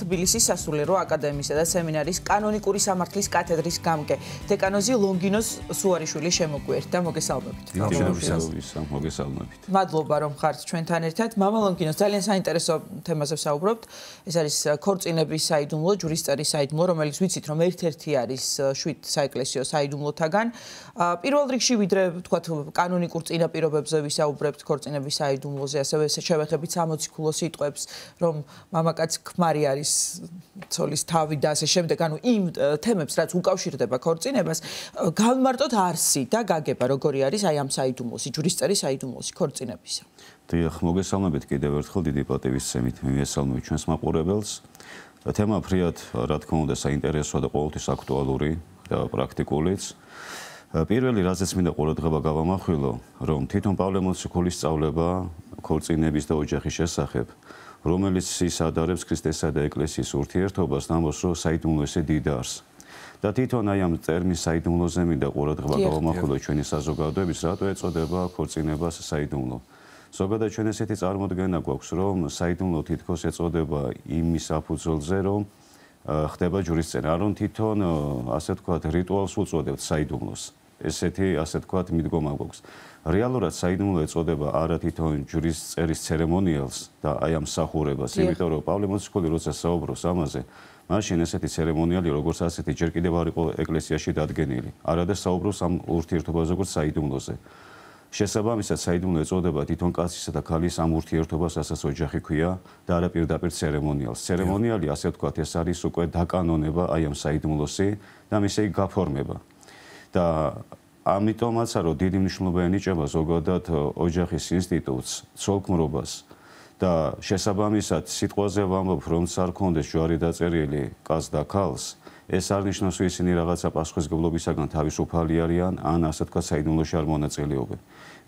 თბილისის სასულიერო აკადემიისა და სემინარის კანონიკური სამართლის კათედრის გამგე დეკანოზი ლონგინოს სუარიშვილის შემოგვიერთდა. მოგესალმებით. მოგესალმებით. მადლობა რომ ხართ ჩვენთან ერთად. მამა ლონგინოს ძალიან საინტერესო თემაზე ვსაუბრობთ. ეს არის ქორწინების საიდუმლო, ჯურისწერის საიდუმლო, რომელიც ვიცით რომ ერთ-ერთი არის 7 საეკლესიო საიდუმლოთაგან. პირველ რიგში ვიდრე ვთქვათ კანონიკურ წინაპირობებზე ვისაუბრებთ ქორწინების საიდუმლოზე, ასევე შევეხებით 60 ქულო სიტყვებს, რომ მამაკაც ქმარი არის ცოლის თავი და ასე შემდეგ, ანუ იმ თემებს, რაც უკავშირდება ქორწინებას, გავიმარტოთ არსი და გაგება, როგორი არის აი ამ საიდუმლოსი, ჯურისწერის საიდუმლოსი ქორწინებისა. დიახ, მოგესალმებით კიდევ ერთხელ დიდი პატივისცემით მივესალმებით ჩვენს მაყურებელს. თემა ფრიად, რა თქმა უნდა, საინტერესოა და ყოველთვის აქტუალური და პრაქტიკულიც. პირველი რაზეც მინდა ყურადღება გავამახვილო, რომ თვითონ პავლე მოციქულის სწავლება ქორწინების და ოჯახის შესახებ, რომელიც ის ადარებს ქრისტესა და ეკლესიის ურთიერთობას, ნამოს რომ საიდუმლოზე დიდარს. და თვითონ აი ამ ტერმინს საიდუმლოზე მინდა ყურადღება გავამახვილო ჩვენი საზოგადოების, რატო ეწოდება ქორწინებას საიდუმლო. ზოგადად ჩვენ ესეთი წარმოდგენა გვაქვს, რომ საიდუმლო თითქოს ეწოდება იმის საფუძველზე, რომ ხდება ჯურისწერა, რომ თვითონ ასე ვთქვათ რიტუალს უწოდებთ საიდუმლოს. ესეთი ასე ვთქვათ მიდგომა გვაქვს. რეალურად საიდუმლო ეწოდება არა თვითონ ჯურისწერის ცერემონიალს და აი ამ მსახურებას, იმიტომ რომ პავლე მოციქული როცა საუბრობს ამაზე, მაშინ ესეთი ცერემონიალი როგორც ასეთი ჯერ კიდევ არ იყო ეკლესიაში დადგენილი. არადა საუბრობს ამ ურთიერთობაზე როგორც საიდუმლოზე. შესაბამისად საიდუმლო ეწოდება თვითონ კაცისა და ქალის ამ ურთიერთობას, რასაც ოჯახი ქვია და არა პირდაპირ ცერემონიალს. ცერემონიალი ასე ვთქვათ, ეს არის უკვე დაკანონება აი ამ საიდუმლოსი და მისი გაფორმება. და ამიტომაც რომ დიდი მნიშვნელობა ენიჭება ზოგადად ოჯახის ინსტიტუტს, ცოლქმრობას და შესაბამისად სიტყვაზე ვამბობ, რომ არ ქონდეს ჯვარი დაწერილი კაცს და ქალს, ეს არ ნიშნავს, რომ ისინი რაღაცა პასუხისმგებლობისაგან თავისუფალი არიან, ან ასე თქვა საიდუმლოში არ მონაწილეობენ.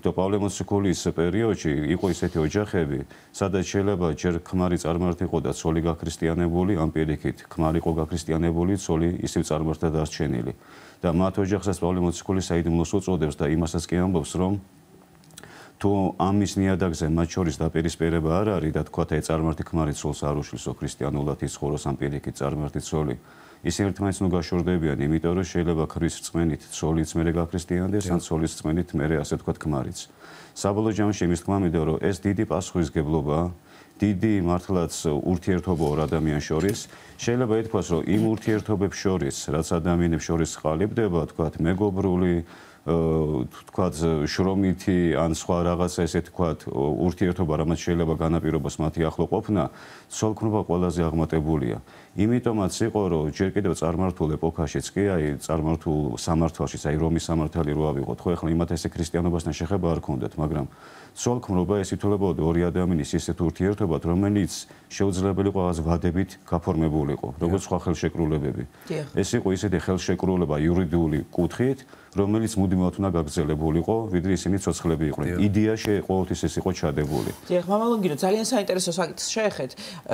პავლე მოციქულის პერიოდში იყო ისეთი ოჯახები, სადაც შეიძლება ჯერ ქმარი წარმართიყო და ცოლი გაქრისტიანებული, ამ პირიქით ქმარი იყო გაქრისტიანებული, ცოლი ისევ წარმართა დარჩენილი. და მათ ოჯახსაც პავლე მოციქული საიდუმლოს უწოდებს და იმასაც კი ამბობს, რომ თუ ამის ნიადაგზე მათ შორის დაპირისპირება არ არის და თქვათ აი წარმართი ქმარი ცოლს არ უშლისო ქრისტიანულად იცხოვროს, ამ პირიქით წარმართი ცოლი, ისინი ერთმანეთს ნუ გაშორდებიან, იმიტომ რომ შეიძლება ქრის რწმენით ცოლიც მერე გაქრისტიანდეს, ან ცოლის რწმენით მერე ასე თქვათ ქმარიც. საბოლოო ჯამში იმის თქმა მინდა, რომ ეს დიდი პასუხისმგებლობაა, დიდი მართლაც ურთიერთობა ორ ადამიანს შორის. შეიძლება ითქვას, რომ იმ ურთიერთობებს შორის, რაც ადამიანებს შორის ყალიბდება, თქვათ მეგობრული, თქვათ შრომითი ან სხვა რაღაცა ესე თქვათ ურთიერთობა, რამაც შეიძლება განაპირობას მათი ახლო ყოფნა, ცოლქმრობა ყველაზე აღმატებულია. იმიტომაც იყო, რომ ჯერ კიდევ წარმართულ ეპოქაშიც კი, აი წარმართულ სამართალშიც, აი რომის სამართალი რო ავიღოთ, ხო ეხლა იმათ ესე ქრისტიანობასთან შეხება არ ქონდათ, მაგრამ ცოლქმრობა ეს ითვლებოდა ორი ადამიანის ისეთ ურთიერთობად, რომელიც შეუძლებელი იყო რაღაც ვადებით გაფორმებული იყო, როგორც სხვა ხელშეკრულებები. ეს იყო ისეთი ხელშეკრულება იურიდიული კუთხით, რომელიც მუდმივად უნდა გაგრძელებულიყო, ვიდრე ისინი ცოცხლები იყვნენ. იდეაში ყოველთვის ეს იყო ჩადებული. დიახ, მამა ლონგინო, ძალიან საინტერესო საკითხს შეეხეთ.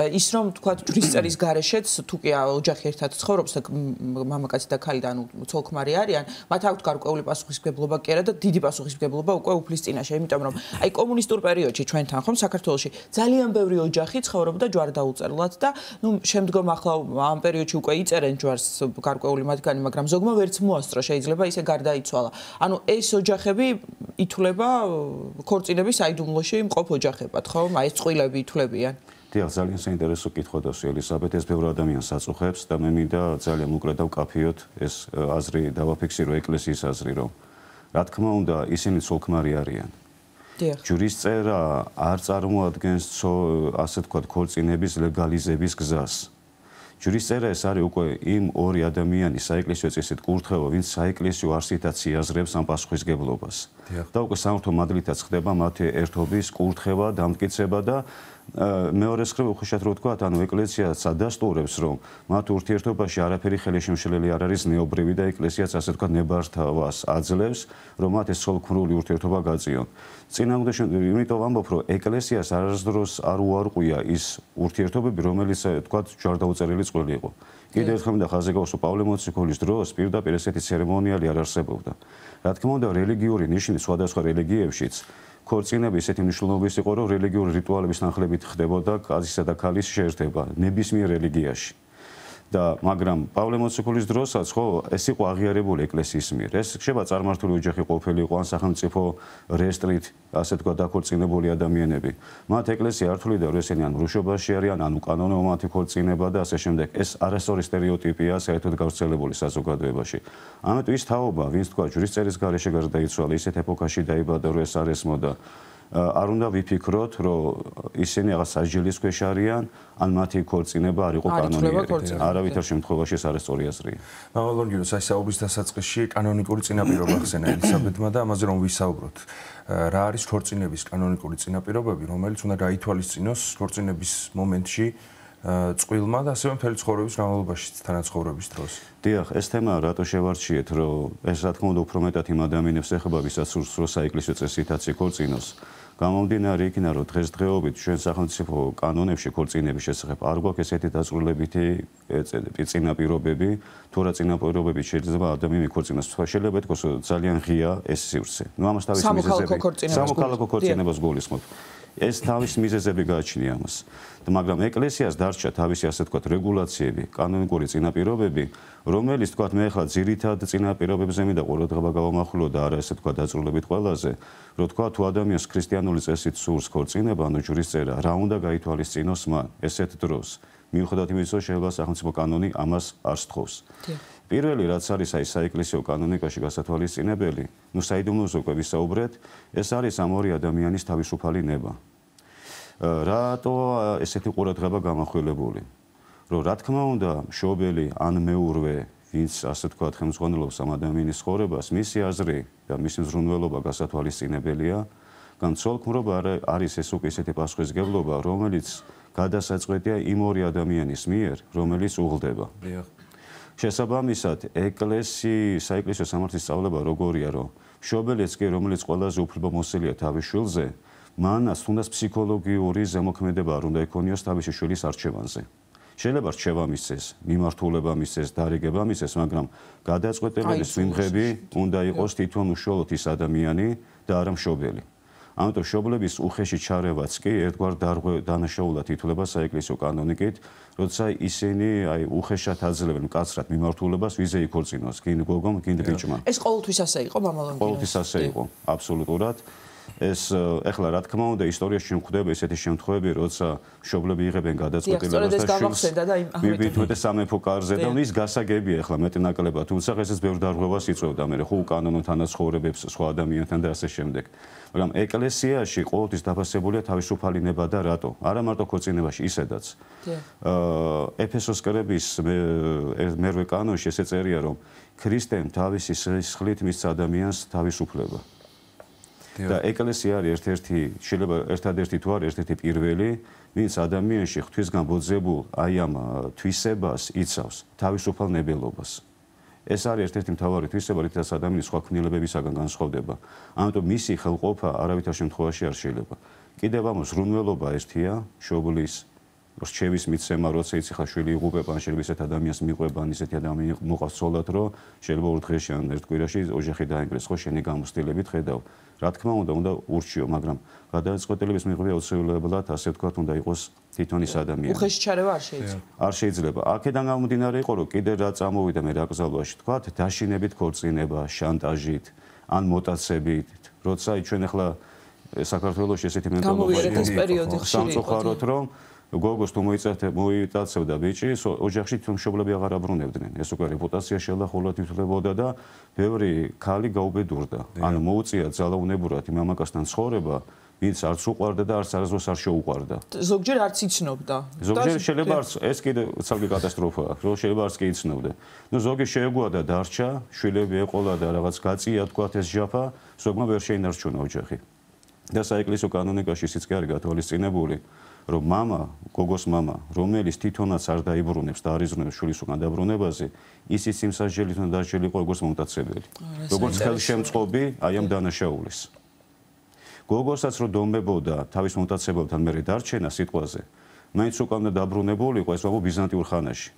ის რომ თქვა ჯურისწერის გარეშეც თუ კი ოჯახი ერთად ცხოვრობს და მამაკაცი და ქალი და ანუ ცოლ-ქმარი არიან, მათ აქვთ გარკვეული პასუხისმგებლობა კი არა და დიდი პასუხისმგებლობა უკვე უფლის წინაშე, იმიტომ რომ აი კომუნისტურ პერიოდში ჩვენთან ხომ საქართველოში ძალიან ბევრი ოჯახი ცხოვრობდა ჯვარდაუწერლად და ნუ შემდგომ ახლა ამ პერიოდში უკვე იწერენ ჯვარს გარკვეული მათგანი, მაგრამ ზოგმა ვერც მოასწრო, შეიძლება ისე გარდაიცვალა. ანუ ეს ოჯახები ითვლება ქორწინების საიდუმლოში მყოფ ოჯახებად, ხო? აი ეს წყვილები ითვლებიან. დიახ, ძალიან საინტერესო კითხვა დასვი ელისაბედ, ეს ბევრ ადამიანს აწუხებს და მე მინდა ძალიან მოკლედ დავკაფიოთ ეს აზრი დავაფიქსირო ეკლესიის აზრი, რომ რა თქმა უნდა ისინი ცოლ-ქმარი არიან. ჯურისწერა არ წარმოადგენს ასე თქვათ ქორწინების ლეგალიზების გზას. ჯურისწერა ეს არის უკვე იმ ორი ადამიანის საეკლესიო წესით კურთხევა, ვინც საეკლესიო არსითაც იაზრებს ამ პასუხისმგებლობას. და უკვე სამართო მადლითაც ხდება მათი ერთობის კურთხევა, დამტკიცება და მეორეს მხრივ უხეშად რო ვთქვათ, ანუ ეკლესიაც ადასტურებს, რომ მათ ურთიერთობაში არაფერი ხელშემშლელი არ არის ზნეობრივი და ეკლესიაც ასე ვთქვათ ნებართვას აძლევს, რომ მათ ეს ცოლ-ქმრული ურთიერთობა გაწიონ. წინააღმდეგ იმიტომ ვამბობ, რომ ეკლესიას არასდროს არ უარყვია ის ურთიერთობები, რომელიც ვთქვათ ჯვარდაუწერელი წყვილი იყო. კიდევ ერთხელ მინდა ხაზზე გავუსვა, პავლე მოციქულის დროს პირდაპირ ესეთი ცერემონიალი არ არსებობდა. რა თქმა უნდა, რელიგიური ნიშნი სხვადასხვა რელიგიებშიც ქორწინება ისეთი მნიშვნელობის იყო, რომ რელიგიური რიტუალების ნახლებით ხდებოდა კაცისა და ქალის შეერთება ნებისმიერ რელიგიაში. მაგრამ პავლე მოციქულის დროსაც ხო ეს იყო აღიარებული ეკლესიის მიერ. ეს ხდება წარმართული ოჯახი ყოფილიყო ან სახელმწიფო რეესტრით, ასე თქვა, დაქორწინებული ადამიანები. მათ ეკლესია არ თვლიდა, რომ ესენი ან მრუშობაში არიან, ან უკანონო მათი ქორწინება და ასე შემდეგ. ეს არასწორი სტერეოტიპია საერთოდ გავრცელებული საზოგადოებაში. ამიტომ ის თაობა, ვინც თქვა ჯვრისწერის გარეშე გარდაიცვალა, ისეთ ეპოქაში დაიბადა, რომ ეს არ ესმოდა. არ უნდა ვიფიქროთ, რომ ისინი რაღაც სასჯელის ქვეშ არიან, ან მათი ქორწინება არ იყო კანონიერი. არავითარ შემთხვევაში ეს არასწორი აზრია. მამალონგიოს აი საუბრის დასაწყისში კანონიკური წინაპირობა ხსენა ელისაბედმა და ამაზე რომ ვისაუბროთ. რა არის ქორწინების კანონიკური წინაპირობები, რომელიც უნდა გაითვალისწინოს ქორწინების მომენტში წყვილმა და ასევე მთელი ცხოვრების განმავლობაში თანაცხოვრების დროს. დიახ, ეს თემა რატო შევარჩიეთ, რომ ეს რა თქმა უნდა უფრო მეტად იმ ადამიანებს ეხება, ვისაც სურს რომ საეკლესიო წესითაც იქორწინოს. გამომდინარე იქიდან, რომ დღესდღეობით ჩვენ სახელმწიფო კანონებში ქორწინების შესახებ არ გვაქვს ესეთი დაწვრილებითი წინაპირობები, თუ რა წინაპირობებით შეიძლება ადამიანი იქორწინოს. შეიძლება ითქვას, რომ ძალიან ღია ეს სივრცე. ამას თავის მიზეზები სამოქალაქო ქორწინებას გულისხმობ. ეს თავის მიზეზები გააჩნია ამას. მაგრამ ეკლესიას დარჩა თავისი ასე თქვათ რეგულაციები, კანონიკური წინაპირობები, რომელიც თქვათ მე ახლა ძირითად წინაპირობებზე მინდა ყურადღება გავამახვილო და არა ესე თქვათ დაწვრილებით ყველაზე, რომ თქვათ თუ ადამიანს ქრისტიანული წესით სურს ქორწინება, ანუ ჯვრისწერა, რა უნდა გაითვალისწინოს მან ესეთ დროს. მიუხედავად იმისა, რომ შეიძლება სახელმწიფო კანონი ამას არ სთხოვს. პირველი რაც არის აი საეკლესიო კანონიკაში გასათვალისწინებელი, საიდუმლოზე უკვე ვისაუბრეთ, ეს არის ამ ორი ადამიანის თავისუფალი ნება. რატო ესეთი ყურადღება გამახვილებული? რომ რა თქმა უნდა, მშობელი ან მეურვე, ვინც ასე თქვათ ხელმძღვანელობს ამ ადამიანის ცხოვრებას, მისი აზრი და მისი მზრუნველობა გასათვალისწინებელია, მაგრამ ცოლქმრობა არის ეს უკვე ისეთი პასუხისმგებლობა, რომელიც გადასაწყვეტია იმ ორი ადამიანის მიერ, რომელიც უღლდება. შესაბამისად, საეკლესიო სამართლის სწავლება როგორია, რომ მშობელიც კი, რომელიც ყველაზე უფლებამოსილია თავის შვილზე, მანაც თუნდაც ფსიქოლოგიური ზემოქმედება არ უნდა იქონიოს თავისი შვილის არჩევანზე. შეიძლება რჩევა მისცეს, მიმართულება მისცეს, დარიგება მისცეს, მაგრამ გადაწყვეტილის მიმღები უნდა იყოს თვითონ უშუალოდ ის ადამიანი და არა მშობელი. ამიტომ მშობლების უხეში ჩარევაც კი ერთგვარ დანაშაულად ითვლება საეკლესიო კანონიკით, როცა ისინი აი უხეშად აძლევენ მკაცრად მიმართულებას, ვიზე იქორწინოს, გინ გოგომ, გინ ბიჭმა. ეს ყოველთვის ასე იყო, მამალონგიო? ყოველთვის ასე იყო, აბსოლუტურად. ეს ეხლა რა თქმა უნდა ისტორიაში გვხვდება ესეთი შემთხვევები, როცა მშობლები იღებენ გადაწყვეტილებას და მივიდოდნენ სამეფო კარზე და ის გასაგებია ეხლა მეტნაკლებად, თუმცა ესეც ბევრ დარღვევას იწვევდა მე ხო უკანონო თანაცხოვრებებს სხვა ადამიანთან და ასე შემდეგ. მაგრამ ეკლესიაში ყოველთვის დაფასებულია თავისუფალი ნება და რატო? არა მარტო ქორწინებაში, ისედაც. ეფესოს კრების მერვე კანონში ესე წერია, რომ ქრისტემ თავისი სისხლით მისცა ადამიანს თავისუფლება. და ეკლესია არის ერთადერთი თუ არა ერთ-ერთი პირველი, ვინც ადამიანში ღვთისგან ბოძებულ აი ამ თვისებას იცავს, თავისუფალ ნებელობას. ეს არის ერთ-ერთი მთავარი თვისება, რითაც ადამიანის სხვა ქმნილებებისაგან განსხვავდება. ამიტომ მისი ხელყოფა არავითარ შემთხვევაში არ შეიძლება. კიდევ ამ ზრუნველობა ერთია, მშობლის რჩევის მიცემა, როცა იცი ხა შვილი იღუპება, შეიძლება ისეთ ადამიანს მიყვება, ისეთი ადამიანი მოყავს ცოლად, რომ შეიძლება ორ დღეში ან ერთ კვირაში ოჯახი დაინგრეს, ხო შენი გამოცდილებით ხედავ. რა თქმა უნდა ურჩიო, მაგრამ გადაწყვეტილების მიღება აუცილებლად, ასე ვთქვათ, უნდა იყოს თვითონ ის ადამიანი. უხეში ჩარევა არ შეიძლება. არ შეიძლება. აქედან გამომდინარე იყო, რომ კიდე რა წამოვიდა მე რა გზალობაში, თქვათ, დაშინებით ქორწინება, შანტაჟით, ან მოტაცებით, როცა ჩვენ ახლა საქართველოში ესეთი მენტალობაა სამწუხაროდ, რომ გოგოს თუ მოიტაცებდა ბიჭი, ოჯახში თვითონ მშობლები აღარ აბრუნებდნენ. ეს უკვე რეპუტაცია შელახულად ითვლებოდა და ბევრი ქალი გაუბედურდა. ანუ მოუწია ძალაუნებურად იმ მამაკაცთან ცხოვრება, ვინც არც უყვარდა და არც არასდროს არ შეუყვარდა. ზოგჯერ არც იცნობდა. ზოგჯერ შეიძლება არც ეს კიდე ცალკე კატასტროფაა, რომ შეიძლება არც კი იცნობდა. ზოგი შეეგუა და დარჩა, შვილები ეყოლა და რაღაც გაწია თქვათ ეს ჟაფა, ზოგმა ვერ შეინარჩუნა ოჯახი. და საეკლესიო კანონიკაში ისიც კი არის გათვალისწინებული, რომ გოგოს მამა, რომელიც თვითონაც არ დაიბრუნებს და არ იზრუნებს შვილის უკან დაბრუნებაზე, ისიც იმ სასჯელით უნდა დასჯელიყო როგორც მომტაცებელი. როგორც ხელშემწყობი აი ამ დანაშაულის. გოგოსაც რო დომებოდა თავის მომტაცებელთან მერე დარჩენა სიტყვაზე, მაინც უკან უნდა დაბრუნებულიყო, ეს ვაბო ბიზანტიურ ხანაში.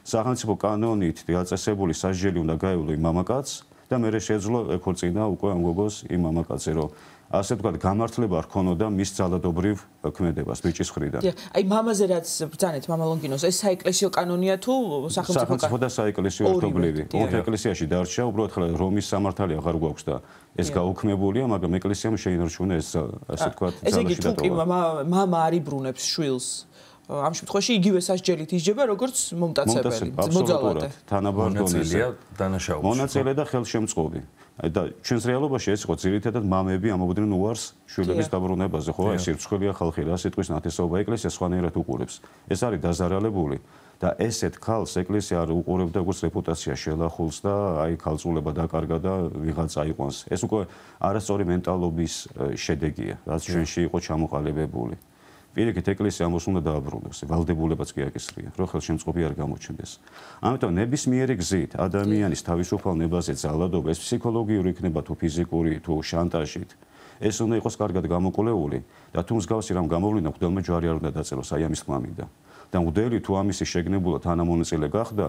სახელმწიფო კანონით დაწესებული სასჯელი უნდა გაევლო იმ მამაკაცს და მერე შეძლო ეკორწინა უკვე ამ გოგოს იმ მამაკაცზე, რომ ასე ვთქვათ, გამართლება არ ქონოდა მის ძალადობრივ ქმედებას ბიჭის მხრიდან. აი მამაზე რაც ბრძანეთ, მამა ლონგინოს, ეს საეკლესიო კანონია თუ სახელმწიფო და საეკლესიო ერთობლივი. ოთხ ეკლესიაში დარჩა, უბრალოდ ხლა რომის სამართალი აღარ გვაქვს და ეს გაუქმებულია, მაგრამ ეკლესიამ შეინარჩუნა ეს ასე ვთქვათ, ძალაში დატოვა. ესე იგი, თუ მამა არ იბრუნებს შვილს, ამ შემთხვევაში იგივე სასჯელით ისჯება, როგორც მომტაცებელი, მოძალადე. თანაბარ დონეზე. დანაშაულში. მონაწილე და ხელშემწყობი. და ჩვენს რეალობაში ეს იყო ძირითადად მამები ამობდნენ უარს შვილების დაბრუნებაზე, ხო, ეს სირცხვილია ხალხი, რა სიტყვის ნათესაობა ეკლესია სხვანაირად უყურებს. ეს არის დაზარალებული და ესეთ ქალს ეკლესია არ უყურებდა როგორც რეპუტაცია შელახულს და აი ქალწულება დაკარგა და ვიღაცა აიყვანს. ეს უკვე არასწორი მენტალობის შედეგია, რაც ჩვენში იყო ჩამოყალიბებული. პირიქით ეკლესია ამას უნდა დააბრუნოს, ვალდებულებაც კი აკისრია, რომ ხელშემწყობი არ გამოჩნდეს. ამიტომ ნებისმიერი გზით ადამიანის თავისუფალ ნებაზე ძალადობა, ეს ფსიქოლოგიური იქნება თუ ფიზიკური თუ შანტაჟით, ეს უნდა იყოს კარგად გამოკვლეული და თუ მსგავსი რამ გამოვლინდა, მღვდელმა ჯვარი არ უნდა დაწეროს აი ამის თქმამიდა. და მღვდელი თუ ამისი შეგნებულად თანამონაწილე გახდა,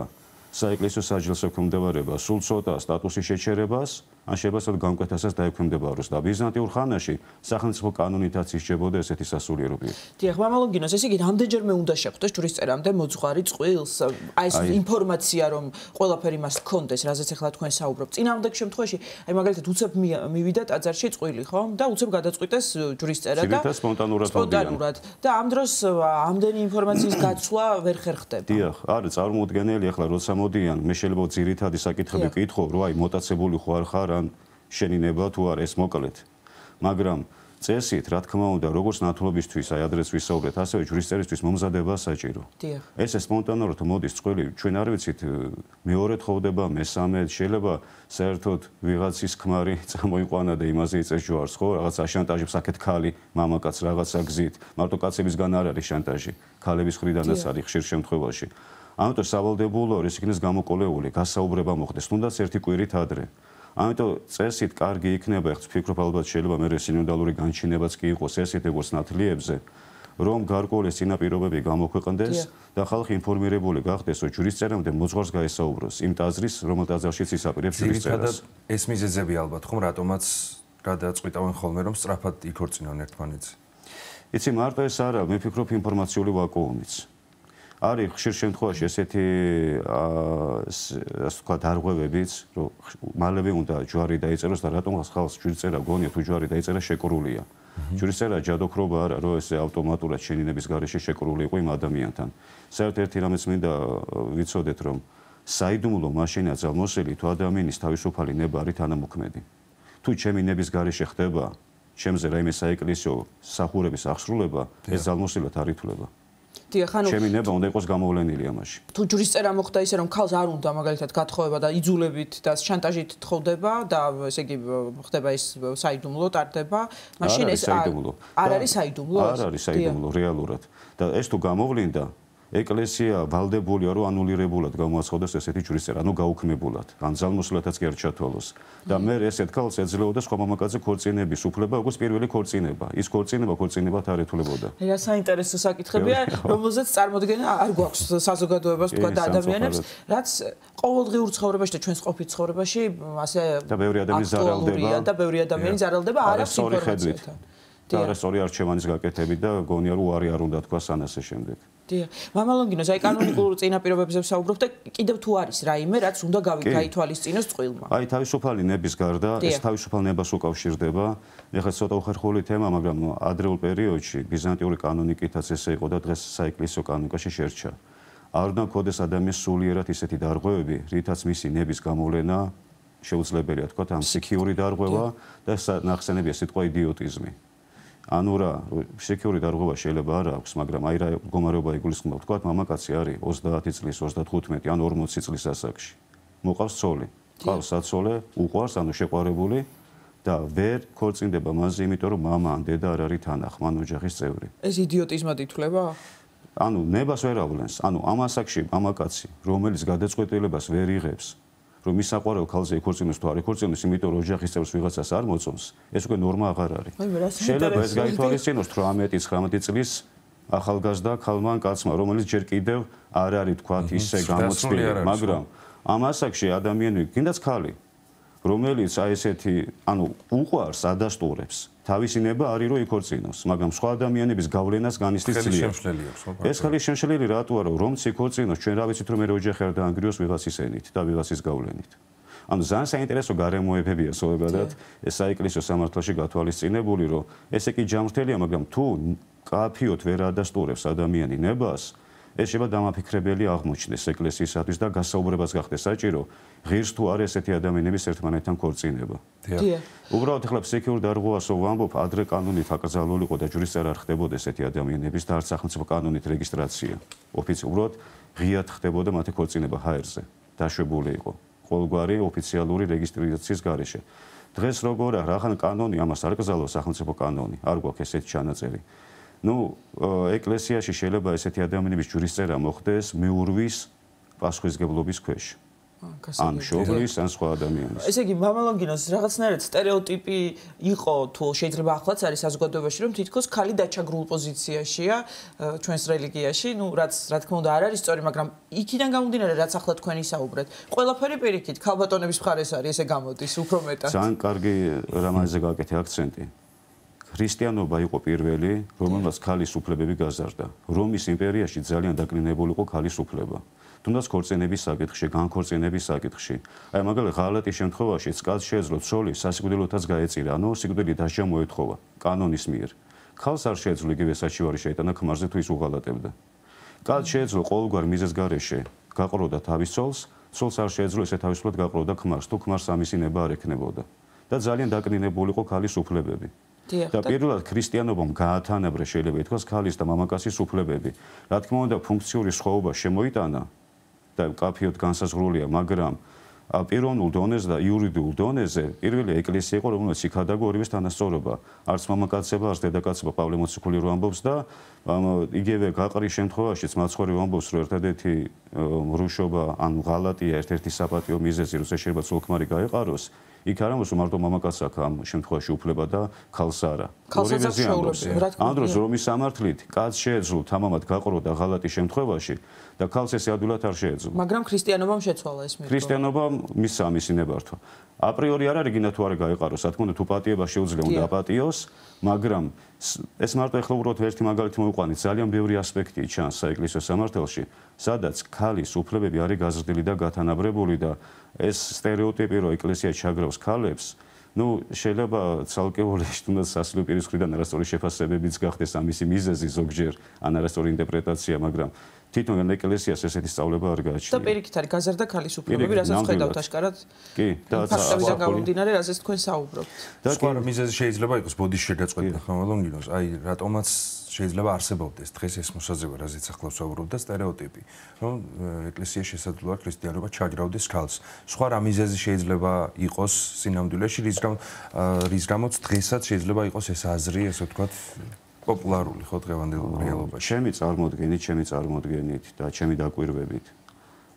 საეკლესიო საჯელს ექვემდებარება სულ ცოტა სტატუსის შეჩერებას, ან შეებასოთ განკვეთასაც დაექვემდებაროს და ბიზანტიურ ხანაში სახელმწიფო კანონითაც ისჯებოდა ესეთი სასულიერობები. დიახ, მამა ლონგინოს, ესე იგი რამდენჯერმე უნდა შეხვდეს ჯვრისწერამდე მოძღვარი წყვილს, აი ეს ინფორმაცია რომ ყველაფერი მას ჰქონდეს, რაზეც ახლა თქვენ საუბრობთ. წინააღმდეგ შემთხვევაში, აი მაგალითად უცებ მივიდა ტაძარში წყვილი, ხო? და უცებ გადაწყვიტეს ჯვრისწერა და სპონტანურად და ამ დროს ამდენი ინფორმაციის გაცვლა ვერ ხერხდება. დიახ, არის წარმოუდგენელი, ახლა როცა მოდიან, მე შეიძლება ძირითადი საკითხები კითხო, რომ აი მოტაცებული ხო არ ხარ ან შენინება თუ არ ეს მოკლედ. მაგრამ წესით, რა თქმა უნდა, როგორც ნათლობისთვის, აი ადრეს ვისაუბრეთ, ასევე ჯვრისწერისთვის მომზადება საჭირო. ეს სპონტანურად მოდის წყვილი, ჩვენ არ ვიცით, მეორედ ხოვდება, მესამედ, შეიძლება საერთოდ ვიღაცის ქმარი წამოიყვანა და იმაზე იწეს ჯვარს, ხო? რაღაც აშანტაჟებს აქეთ ქალი, მამაკაც რაღაცა გზით. მარტო კაცებისგან არ არის შანტაჟი, ქალების მხრიდანაც არის ხშირ შემთხვევაში. ამიტომ სავალდებულოა ეს იქნეს გამოკვლეული, გასაუბრება მოხდეს, თუნდაც ერთი კვირით ადრე. ამიტომ წესით კარგი იქნება, ეხლა ვფიქრობ ალბათ შეიძლება მე სინოდალური განჩინებაც კი იყოს ესეთ როგორც ნათლიებზე, რომ გარკვეული წინაპირობები გამოქვეყნდეს და ხალხი ინფორმირებული გახდეს, რომ ჯვრისწერამდე მოძღვარს გაესაუბროს იმ ტაძრის, რომელ ტაძარშიც ისაპირებს ჯვრისწერას. ეს მიზეზები ალბათ ხომ რატომაც გადაწყვიტავენ ხოლმე რომ სწრაფად იქორწინონ ერთმანეთს. იცი მარტო ეს არა, მე ვფიქრობ ინფორმაციული ვაკუუმიც. არის ხშირ შემთხვევაში ესეთი ასე ვთქვათ დარღვევებიც, რომ მალევე უნდა ჯვარი დაიწეროს და რატომ ხალხს ჯვრისწერა გონია თუ ჯვარი დაიწერა შეკრულია. ჯვრისწერა ჯადოქრობა არა, რომ ესე ავტომატურად შენინების გარეშე შეკრული იყო იმ ადამიანთან. საერთოდ ერთი რამეც მინდა ვიცოდეთ, რომ საიდუმლო მაშინა ძალმოსილი თუ ადამიანის თავისუფალი ნება არის თანამოქმედი. თუ ჩემი ნების გარეშე ხდება, ჩემზე რაიმე საეკლესიო სახურების აღსრულება, ეს ძალმოსილად არ ითვლება. ჩემი ნება უნდა იყოს გამოვლენილი ამაში. თუ ჯვრისწერა მოხდა ისე რომ ქალს არ უნდა მაგალითად გათხოვება და იძულებით და შანტაჟით თხოვდება და ესე იგი ხდება ის საიდუმლო ტარდება, მაშინ ეს არ არის საიდუმლო? არ არის საიდუმლო რეალურად. და ეს თუ გამოვლინდა ეკლესია ვალდებულია რომ ანულირებულად გამოაცხადოს ესეთი ჯვრისწერა, ანუ გაუქმებულად, ან ძალმოსილათაც კი არ ჩათვალოს. და მე ესეთ ქალს ეძლეოდა სხვა მამაკაცზე ქორწინების უფლება, როგორც პირველი ქორწინება. ის ქორწინებათ არ ეთვლებოდა. რა საინტერესო საკითხებია, რომელზეც წარმოდგენა არ გვაქვს საზოგადოებას თქვა და ადამიანებს, რაც ყოველდღიურ ცხოვრებაში და ჩვენს ყოფით ცხოვრებაში ასე და ბევრი ადამიანი ზარალდება არაფერს ინფორმაციათან. და არასწორი არჩევანის გაკეთებით და გონია რომ უარი არ უნდა თქვა სანასე შემდეგ. დიახ. მამა ლონგინოს, აი კანონიკურ წინაპირობებზე ვსაუბრობ და კიდევ თუ არის რაიმე, რაც უნდა გაითვალისწინოს წყვილმა. აი თავისუფალი ნების გარდა, ეს თავისუფალ ნებას უკავშირდება. ეხლა ცოტა უხერხული თემა, მაგრამ ადრეულ პერიოდში ბიზანტიური კანონიკითაც ესე იყო და დღეს საეკლესიო კანონიკაში შერჩა. არ უნდა გქონდეს ადამიანს სულიერად ისეთი დარღვევები, რითაც მისი ნების გამოვლენა შეუძლებელია, თქვათ, ამ სიქიური დარღვევა და ნახსენებია სიტყვა იდიოტიზმი. ანუ რა, სიქიური დარღვევა შეიძლება არ აქვს, მაგრამ აი რა მდგომარეობა იგულისხმება, თქვათ, მამაკაცი არის 30 წლის, 35, ან 40 წლის ასაკში. მოყავს ცოლი, ყავს საცოლე, უყვარს, ანუ შეყვარებული და ვერ ქორწინდება მასზე, იმიტომ რომ მამა ან დედა არ არის თანახ, მან ოჯახის წევრი. ეს იდიოტიზმად ითვლება? ანუ ნებას ვერ ავლენს, ანუ ამ ასაკში მამაკაცი, რომელიც გადაწყვეტილებას ვერ იღებს, რომ მის საყვარელ ქალზე იქორწინოს თუ არ იქორწინოს, იმიტომ რომ ოჯახის წევრს ვიღაცას არ მოწონს, ეს უკვე ნორმა აღარ არის. შეიძლება ეს გაითვალისწინოს 18-19 წლის ახალგაზრდა ქალმა ან კაცმა, რომელიც ჯერ კიდევ არ არის თქვათ ისე გამოცდილი, მაგრამ ამ ასაკში ადამიანი, კიდაც ქალი, რომელიც აი ესეთი, ანუ უყვარს ადასტურებს. თავისი ნება არის რომ იქორწინოს, მაგრამ სხვა ადამიანების გავლენას განიცდის ძლიერ. ეს ხელი შემშლელი რატო არა რომც იქორწინოს, ჩვენ რა ვიცით რომ მე ოჯახი არ დაანგრიოს ვიღაცის ენით და ვიღაცის გავლენით. ანუ ძალიან საინტერესო გარემოებებია ზოგადად ეს საეკლესიო სამართალში გათვალისწინებული, რომ ესე კი ჯანმრთელია, მაგრამ თუ კაფიოთ ვერ ადასტურებს ადამიანი ნებას, ეს შევა დამაფიქრებელი აღმოჩნდეს ეკლესიისათვის და გასაუბრებას გახდეს საჭირო, ღირს თუ არ ესეთი ადამიანების ერთმანეთთან ქორწინება. უბრალოდ ახლა ფსიქიურ დარღვევასო ვამბობ, ადრე კანონით აკრძალულიყო და ჯვრისწერა არ ხდებოდა ესეთი ადამიანების და არც სახელმწიფო კანონით რეგისტრაცია. ოფიციალურად ღიად ხდებოდა მათი ქორწინება ჰაერზე. დაშვებული იყო ყოველგვარი ოფიციალური რეგისტრაციის გარეშე. დღეს როგორ ახლა კანონი ამას არ აკრძალავს სახელმწიფო კანონი, არ გვაქვს ესეთი ჩანაწერი. ნუ ეკლესიაში შეიძლება ესეთი ადამიანების ჯვრისწერა მოხდეს მეურვის პასუხისმგებლობის ქვეშ. ან მშობლის, ან სხვა ადამიანის. ესე იგი, მამა ლონგინოს რაღაცნაირად სტერეოტიპი იყო, თუ შეიძლება ახლაც არის საზოგადოებაში, რომ თითქოს ქალი დაჩაგრულ პოზიციაშია ჩვენს რელიგიაში, ნუ რაც რა თქმა უნდა არ არის სწორი, მაგრამ იქიდან გამომდინარე, რაც ახლა თქვენ ისაუბრეთ, ყველაფერი პირიქით, ქალბატონების მხარეს არის, ესე გამოდის უფრო მეტად. ძალიან კარგი რამაზე გაკეთე აქცენტი. ქრისტიანობა იყო პირველი, რომელმაც ქალის უფლებები გაზარდა. რომის იმპერიაში ძალიან დაკნინებული იყო ქალის უფლება. თუნდაც ქორწინების საკითხში, განქორწინების საკითხში. აი მაგალითად ღალატის შემთხვევაში კაცს შეეძლო ცოლი სასიკვდილოთაც გაეწირა, ანუ სიკვდილი დასჯა მოეთხოვა კანონის მიერ. ქალს არ შეეძლო იგივე საჩივარი შეეტანა ქმარზე თუ ის უღალატებდა. კაცს შეეძლო ყოველგვარ მიზეზ გარეშე გაყროდა თავის ცოლს, ცოლს არ შეეძლო ესე თავისუფლად გაყროდა ქმარს, თუ ქმარს ამისი ნება არ ექნებოდა. და ძალიან დაკნინებული იყო ქალის უფლებები. და პირველად ქრისტიანობამ გაათანაბრა შეიძლება ითქვას ქალის და მამაკაცის უფლებები. რა თქმა უნდა ფუნქციური სხვაობა შემოიტანა და კაფიოდ განსაზღვრულია, მაგრამ პიროვნულ დონეზე და იურიდიულ დონეზე პირველი ეკლესია იყო, რომელიც იქადაგო ორივეს თანასწორობა. არც მამაკაცება, არც დედაკაცება პავლე მოციქული რო ამბობს და იგივე გაყრის შემთხვევაშიც მაცხვარი ამბობს, რომ ერთადერთი მრუშობა ან ღალატია ერთ-ერთი საპატიო მიზეზი, როცა შეიძლება ცოლ-ქმარი გაეყაროს. იქ არ ამბობს, რომ მარტო მამაკაცს აქვს ამ შემთხვევაში უფლება და ქალს არა. ორივე ზიანობს. ამ დროს რომის სამართლით კაცს შეეძლო თამამად გაყრო და ღალატის შემთხვევაში და ქალს ესე ადვილად არ შეეძლო. მაგრამ ქრისტიანობამ შეცვალა ეს მეთოდი. ქრისტიანობამ მისცა ამისი ნებართვა. აპრიორი არ არის გინდა თუ არ გაეყაროს, რა თქმა უნდა თუ პატიება შეუძლია უნდა აპატიოს, მაგრამ ეს მარტო ეხლა უბრალოდ ერთი მაგალითი მოვიყვანით, ძალიან ბევრი ასპექტი ჩანს საეკლესიო სამართალში, სადაც ქალის უფლებები არის გაზრდილი და გათანაბრებული და ეს სტერეოტიპი რომ ეკლესია ჩაგრავს ქალებს, ნუ შეიძლება ცალკეული თუნდაც სასულიერო პირის მხრიდან არასწორი შეფასებებიც გახდეს ამისი მიზეზი ზოგჯერ, ან არასწორი ინტერპრეტაცია, მაგრამ თვითონ ეკლესიას ესეთი სწავლება არ გააჩნია. და პირიქით არის გაზარდა ქალის უფლებები, რასაც ხედავთ აშკარად. კი, და ფაქტებიდან გამომდინარე, რასაც თქვენ საუბრობთ. და სხვა მიზეზი შეიძლება იყოს ბოდიშ შეგაწყვეტა ხმალონგინოს, აი რატომაც შეიძლება არსებობდეს დღეს ეს მოსაზრება, რაზეც ახლა ვსაუბრობ და სტერეოტიპი, რომ ეკლესიის შესაძლოა ქრისტიანობა ჩაგრავდეს ქალს. სხვა რა მიზეზი შეიძლება იყოს სინამდვილეში, რის გამოც დღესაც შეიძლება იყოს ეს აზრი, ესე ვთქვათ, პოპულარული ხო დღევანდელ რეალობაში. ჩემი წარმოდგენით და ჩემი დაკვირვებით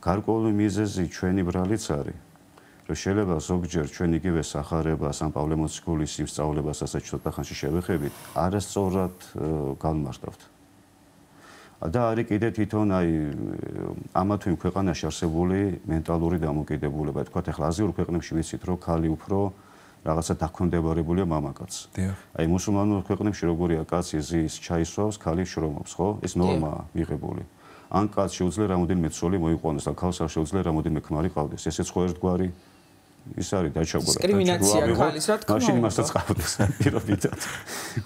გარკვეული მიზეზი ჩვენი ბრალიც არის, რომ შეიძლება ზოგჯერ ჩვენ იგივე სახარებას ან პავლე მოციქულის სიმსწავლებას ასე ცოტა ხანში შევეხებით, არასწორად განმარტავთ. და არის კიდე თვითონ აი ამა თუ იმ ქვეყანაში არსებული მენტალური დამოკიდებულება, თქვათ ახლა აზიურ ქვეყნებში ვიცით, რომ ქალი უფრო რაღაცა დაქვემდებარებულია მამაკაცს. აი მუსულმანურ ქვეყნებში როგორია კაცი ზის ჩაისვავს, ქალი შრომობს, ხო? ეს ნორმაა მიღებული. ან კაცს შეუძლია რამოდენიმე ცოლი მოიყვანოს და ქალს არ შეუძლია რამოდენიმე ქმარი ყავდეს. ესეც ხო ერთგვარი ის არის დაჩაგვრა. დისკრიმინაცია ქალის, რა თქმა უნდა. მაშინ იმასაც ყავდეს პირობითად.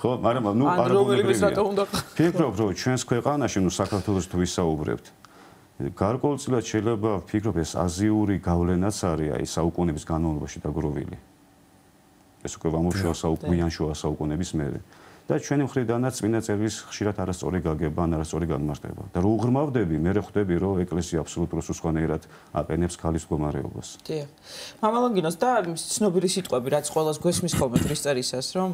ხო, მაგრამ ნუ არ რომელიმე რატო უნდა ფიქრობ, რომ ჩვენს ქვეყანაში, ნუ საქართველოს თუ ვისაუბრებთ, გარკვეულწილად შეიძლება ვფიქრობ, ეს აზიური გავლენაც არის აი საუკუნეების განმავლობაში დაგროვილი. ეს უკვე ვამუშავა საუკუნიან შუა საუკუნეების მერე. და ჩვენი მხრიდანაც წმინდა წერილს ხშირად არასწორი გაგება, ან არასწორი განმარტება. და რო უღრმავდები, მე ხვდები, რომ ეკლესია აბსოლუტურად სხვანაირად აყენებს ქალის მდგომარეობას. დიახ. მამა ლონგინოს და ცნობილი სიტყვები, რაც ყველას გვესმის ხოლმე ქრისტესისას, რომ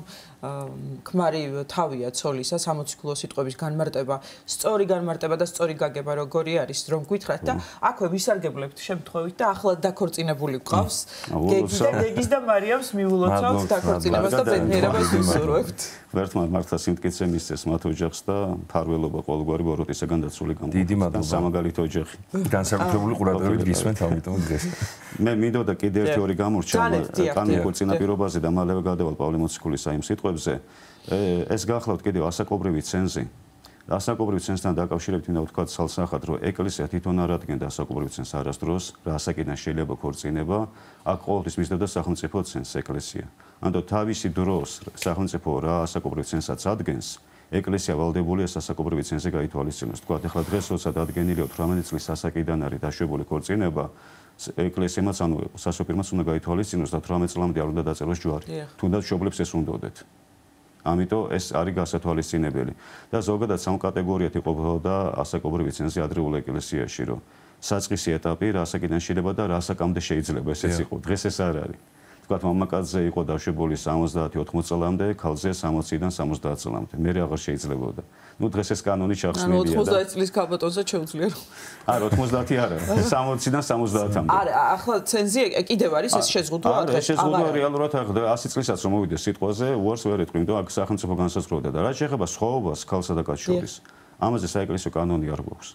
ქმარი თავია ცოლისა, სამოციქულო სიტყვების განმარტება, სწორი განმარტება და სწორი გაგება როგორი არის, რომ გითხრათ და აქვე ვისარგებლებთ შემთხვევით და ახლა დაქორწინებული გყავს. გეგის და მარიამს მიულოცავთ დაქორწინებას და ბედნიერებას ვისურვებთ. ღმერთმა მართლა სიმტკიცე მისცეს მათ ოჯახს და ფარველობა ყოველგვარი ბოროტისაგან დაცული გამოდგა. დიდი მადლობა. სამაგალითო ოჯახი. განსაკუთრებული ყურადღებით გისმენთ ამიტომ დღეს. მე მინდოდა კიდე ერთი ორი გამორჩა კანონიკურ წინაპირობაზე და მალევე გადავალ პავლე მოციქულის აი სიტყვებზე. ეს გახლავთ კიდევ ასაკობრივი ცენზი. ასაკობრივი ცენზთან დაკავშირებით მინდა ვთქვა ცალსახად, რომ ეკლესია თვითონ არ ადგენდა ასაკობრივ ცენზს არასდროს, რა ასაკიდან შეიძლება ქორწინება, აქ ყოველთვის მისდევდა სახელმწიფო ცენზს ეკლესია. ანუ თავისი დროს სახელმწიფო რა ასაკობრივ ცენზსაც ადგენს, ეკლესია ვალდებულია ასაკობრივი ცენზზე გაითვალისწინოს. თქვა, ახლა დღეს როცა დადგენილია 18 წლის ასაკიდან არის დაშვებული ქორწინება, ეკლესიამაც ანუ სასოფირმაც უნდა გაითვალისწინოს და 18 წლამდე არ უნდა დაწეროს ჯვარი. თუნდაც მშობლებს ეს უნდოდეთ. ამიტომ ეს არის გასათვალისწინებელი და ზოგადად სამ კატეგორიად იყოფოდა ასაკობრივი ცენზი ადრეულ ეკლესიაში, რომ საწყისი ეტაპი რა ასაკიდან შეიძლება და რა ასაკამდე შეიძლება ესეც იყო. დღეს ეს არ არის. თქვათ მამაკაცზე იყო დაშვებული 70-80 წლამდე, ქალზე 60-დან 70 წლამდე. მე აღარ შეიძლებოდა. ნუ დღეს ეს კანონი ჩახსნილია და 90 წლის კაბატონზე შეუძლია რომ არა 90 არა 60-დან 70-მდე. არა, ახლა ცენზი კიდევ არის ეს შეზღუდვა არა, ეს შეზღუდვა რეალურად ახლა 100 წლისაც რომ მოვიდეს სიტყვაზე, უარს ვერ ეთქვი, იმიტომ აქ სახელმწიფო განსაზღვრავდა და რა შეეხება სხვაობას ქალსა და კაცს შორის. ამაზე საეკლესიო კანონი არ გვაქვს.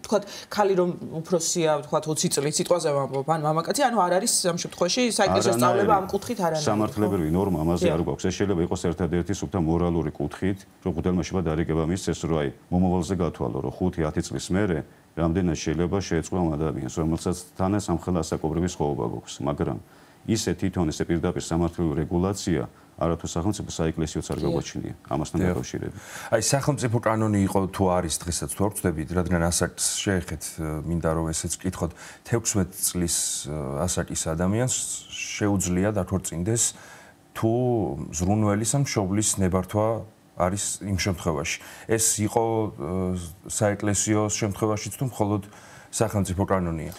თქვათ, ქალი რომ უფროსია, თქვათ 20 წლის სიტყვაზე ვამბობ, ან მამაკაცი, ანუ არ არის ამ შემთხვევაში საეკლესიო სწავლება ამ კუთხით არანაირი. სამართლებრივი ნორმა ამაზე არ გვაქვს. ეს შეიძლება იყოს ერთადერთი სუფთა მორალური კუთხით, რომ ღუთელმაშება დარიგება მისცეს, რომ აი მომავალზე გათვალო, რომ 5-10 წლის მერე რამდენად შეიძლება შეეწყვა ადამიანს, რომელსაც თან სამხელა ასაკობრივი სხვაობა გვაქვს, მაგრამ ისე თვითონ ესე პირდაპირ სამართლებრივი რეგულაცია არათუ სახელმწიფო საეკლესიოც არ გაგვაჩნია ამასთან დაკავშირებით. აი სახელმწიფო კანონი იყო თუ არის დღესაც თუ არ ვწდებით, რადგან ასაკს შეეხეთ, მინდა რომ ესეც ვკითხოთ, 16 წლის ასაკის ადამიანს შეუძლია დაქორწინდეს თუ ზრუნველის ან მშობლის ნებართვა არის იმ შემთხვევაში. ეს იყო საეკლესიო შემთხვევაშიც თუ მხოლოდ სახელმწიფო კანონია?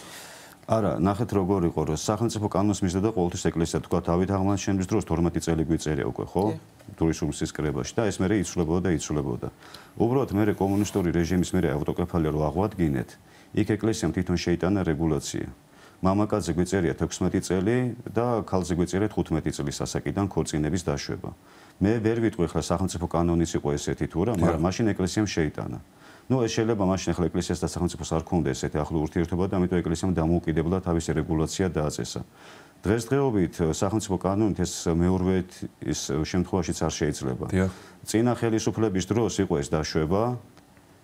არა, ნახეთ როგორ იყო, რომ სახელმწიფო კანონს მისდევდა ყოველთვის ეკლესია, თქვა დავით აღმაშენებლის დროს 12 წელი გვიწერია უკვე, ხო? ტურიზმის კრებაში და ეს მერე იცვლებოდა. უბრალოდ მერე კომუნისტური რეჟიმის მერე ავტოკეფალია რო აღვადგინეთ, იქ ეკლესიამ თვითონ შეიტანა რეგულაცია. მამაკაცზე გვიწერია 16 წელი და ქალზე გვიწერია 15 წლის ასაკიდან ქორწინების დაშვება. მე ვერ ვიტყვი ხლა სახელმწიფო კანონიც იყო ესეთი თუ რა, მაგრამ მაშინ ეკლესიამ შეიტანა. ნუ ეს შეიძლება მაშინ ახლა ეკლესიას და სახელმწიფოს არ ქონდა ესეთი ახლო ურთიერთობა და ამიტომ ეკლესიამ დამოუკიდებლად თავისი რეგულაცია დააწესა. დღესდღეობით სახელმწიფო კანონით ეს მეორედ ის შემთხვევაშიც არ შეიძლება. წინა ხელისუფლების დროს იყო ეს დაშვება,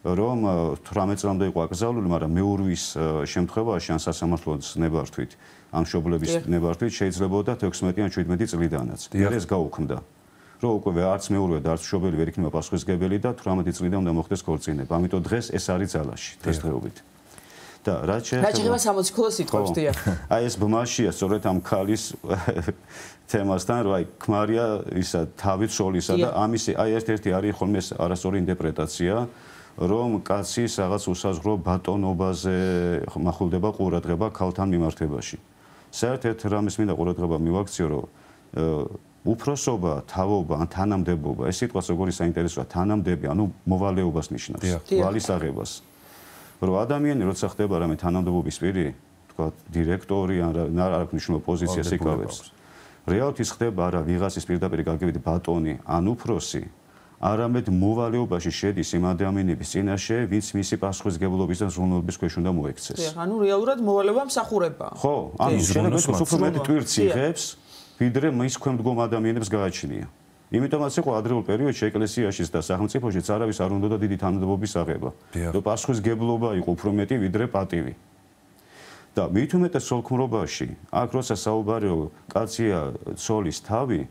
რომ 18 წლამდე იყო აკრძალული, მაგრამ მეურვის შემთხვევაში ან სასამართლოს ნებართვით, ან მშობლების ნებართვით შეიძლებოდა 16 ან 17 წლიდანაც. ეს გაუქმდა. რომ უკვე არც მეურვე და არც მშობელი ვერ იქნება პასუხისმგებელი და 18 წლიდან უნდა მოხდეს ქორწინება. ამიტომ დღეს ეს არის ძალაში დღესდღეობით. და რაც შეეხება 60 ქულას სიტყვებს დია. აი ეს ბმაშია სწორედ ამ ქალის თემასთან, რომ აი ქმარია ისა თავით სოლისა და ამისი აი ერთ-ერთი არის ხოლმე არასწორი ინტერპრეტაცია, რომ კაცი რაღაც უსაზღვრო ბატონობაზე მახულდება ყურადღება ქალთან მიმართებაში. საერთოდ რამის მინდა ყურადღება მივაქციო, რომ უფროსობა, თავობა ან თანამდებობა, ეს სიტყვაც როგორი საინტერესოა, თანამდები, ანუ მოვალეობას ნიშნავს, ვალის აღებას. რომ ადამიანი როცა ხდება რამე თანამდებობის პირი, თქვა დირექტორი ან რა აქვს მნიშვნელოვანი პოზიციას იკავებს. რეალურად ის ხდება არა ვიღაცის პირდაპირ გაგებით ბატონი ან უფროსი, არამედ მოვალეობაში შედის იმ ადამიანების წინაშე, ვინც მისი პასუხისმგებლობის და ზრუნველობის ქვეშ უნდა მოექცეს. ანუ რეალურად მოვალეობა მსახურება. ხო, ანუ შეიძლება უფრო მეტი ტვირთს იღებს, ვიდრე მის ქვემდგომ ადამიანებს გააჩნია. იმიტომაც იყო ადრეულ პერიოდში ეკლესიაშიც და სახელმწიფოშიც არავის არ უნდოდა დიდი თანამდებობის აღება. რომ პასუხისმგებლობა იყო უფრო მეტი ვიდრე პატივი. და მით უმეტეს სოლქმრობაში, აქ როცა საუბარია კაცია ცოლის თავი,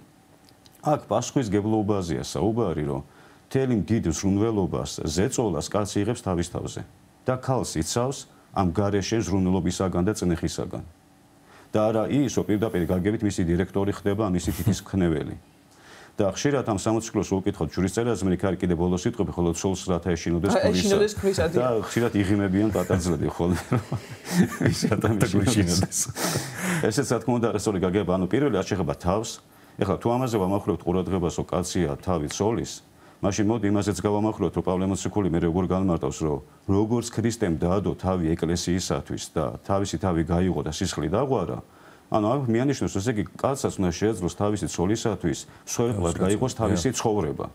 აქ პასუხისმგებლობაზეა საუბარი, რომ მთელი დიდ ზრუნველობას, ზეწოლას კაცი იღებს თავის თავზე და ქალს იცავს ამ გარეშე ზრუნველობისაგან და წნეხისაგან. და არა ის, რომ პირდაპირ გაგებით მისი დირექტორი ხდება, მისი თითის მქნეველი. და ხშირად ამ სამოციქულოს უკითხოთ ჯურისწერაზე, მე იქ არის კიდე ბოლოს სიტყვები, ხოლო ცოლს რათა ეშინოდეს ქვისა. და ხშირად იღიმებიან პატარძლები ხოლმე. ის ადამიანს ეშინოდეს. ესეც რა თქმა უნდა არასწორი გაგება, ანუ პირველი არ შეეხება თავს. ეხლა თუ ამაზე ვამახვილებთ ყურადღებას, რომ კაცია თავი ცოლის, მაშინ მოდი იმაზეც გავამახვილოთ, რომ პავლე მოციქული მე როგორ განმარტავს, რომ როგორც ქრისტემ დაადო თავი ეკლესიისათვის და თავისი თავი გაიღო და სისხლი დაღვარა, ანუ მიანიშნოს, ესე იგი, კაცსაც უნდა შეეძლოს თავისი ცოლისათვის სვერყლად გაიყოს თავისი ცხოვრება.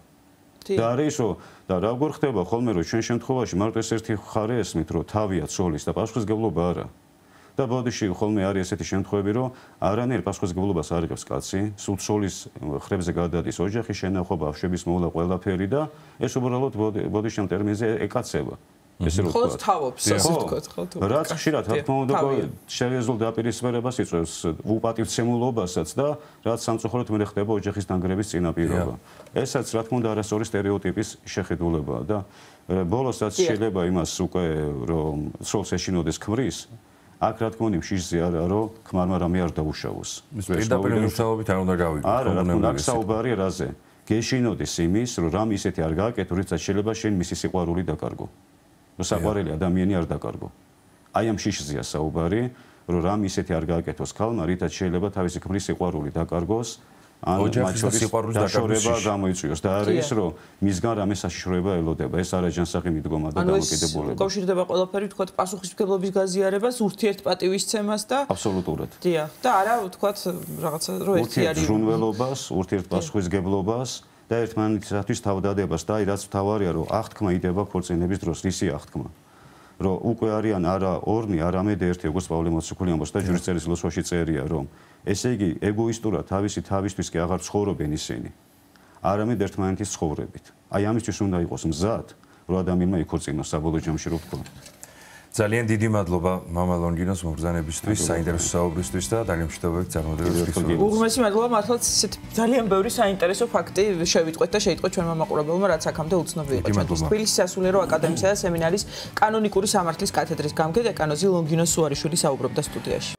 და არის რომ და რა გვხდება ხოლმე რომ ჩვენ შემთხვევაში მარტო ეს ერთი ხარი ესმით რომ თავია ცოლის და პასუხისმგებლობა არა. და ბოდიში ხოლმე არის ესეთი შემთხვევები რომ არანაირ პასუხისმგებლობას არ იღებს კაცი, სულ ცოლის ხრებზე გადადის ოჯახი, შენახვა, ბავშვების მოვლა ყველაფერი და ეს უბრალოდ ბოდიში ამ ტერმინზე ეკაცება. ესე რომ ხოლოს თავობს, ასე ვთქვათ, ხო თუ. რაც ხშირად რა თქმა უნდა შეეძლო დაპირისპირებას იწვევს უპატივცემულობასაც და რაც სამწუხაროდ მე ხდება ოჯახის დანგრევის წინაპირობა. ესაც რა თქმა უნდა არასწორი სტერეოტიპის შეხედულებაა და ბოლოსაც შეიძლება იმას უკვე რომ ცოლს ეშინოდეს ქმრის აქ რა თქმა უნდა შიშზე არა რომ ქმარმა რამე არ დაუშავოს. პირდაპირ მნიშვნელობით არ უნდა გავიგოთ. არა, რა თქმა უნდა აქ საუბარია რაზე. გეშინოდეს იმის რომ რამ ისეთი არ გააკეთო, რითაც შეიძლება შენ მისი სიყვარული დაკარგო. რომ საყვარელი ადამიანი არ დაკარგო. აი ამ შიშზეა საუბარი, რომ რამ ისეთი არ გააკეთოს ქალმა, რითაც შეიძლება თავისი ქმრის სიყვარული დაკარგოს, ან მათ შორის დაშორება გამოიწვიოს და არის რომ მისგან რამე საშიშროება ელოდება. ეს არა ჯანსაღი მიდგომა და დამოკიდებულება. უკავშირდება ყველაფერი, ვთქვათ, პასუხისმგებლობის გაზიარებას, ურთიერთპატივისცემას და აბსოლუტურად. დიახ, და არა, ვთქვათ, რაღაცა რომ ერთი არის ურთიერთზრუნველობას, ურთიერთპასუხისმგებლობას და ერთმანეთისათვის თავდადებას და აი რაც თავარია რომ აღთქმა იდება ქორწინების დროს, რისი აღთქმა? რომ უკვე არიან არა ორნი, არამედ ერთი, როგორც პავლე მოციქული ამბობს და ჯვრისწერის ლოცვაში წერია, რომ ესე იგი ეგოისტურად თავისთვის კი აღარ ცხოვრობენ ისინი. არამედ ერთმანეთის ცხოვრებით. აი ამისთვის უნდა იყოს მზად, რომ ადამიანმა იქორწინოს საბოლოო ჯამში რო ვთქვა. ძალიან დიდი მადლობა მამა ლონგინოს მომბრძანებისთვის, საინტერესო საუბრისთვის და ძალიან მშვიდობებით წარმოდგენისთვის. უღმესი მადლობა, მართლაც ისეთ ძალიან ბევრი საინტერესო ფაქტი შევიტყვეთ და შეიტყვეთ ჩვენმა მაყურებელმა, რაც აქამდე უცნობი იყო ჩვენთვის. თბილისის სასულიერო აკადემიისა და სემინარის კანონიკური სამართლის კათედრის გამგე დეკანოზი ლონგინო სუარიშვილი საუბრობდა სტუდიაში.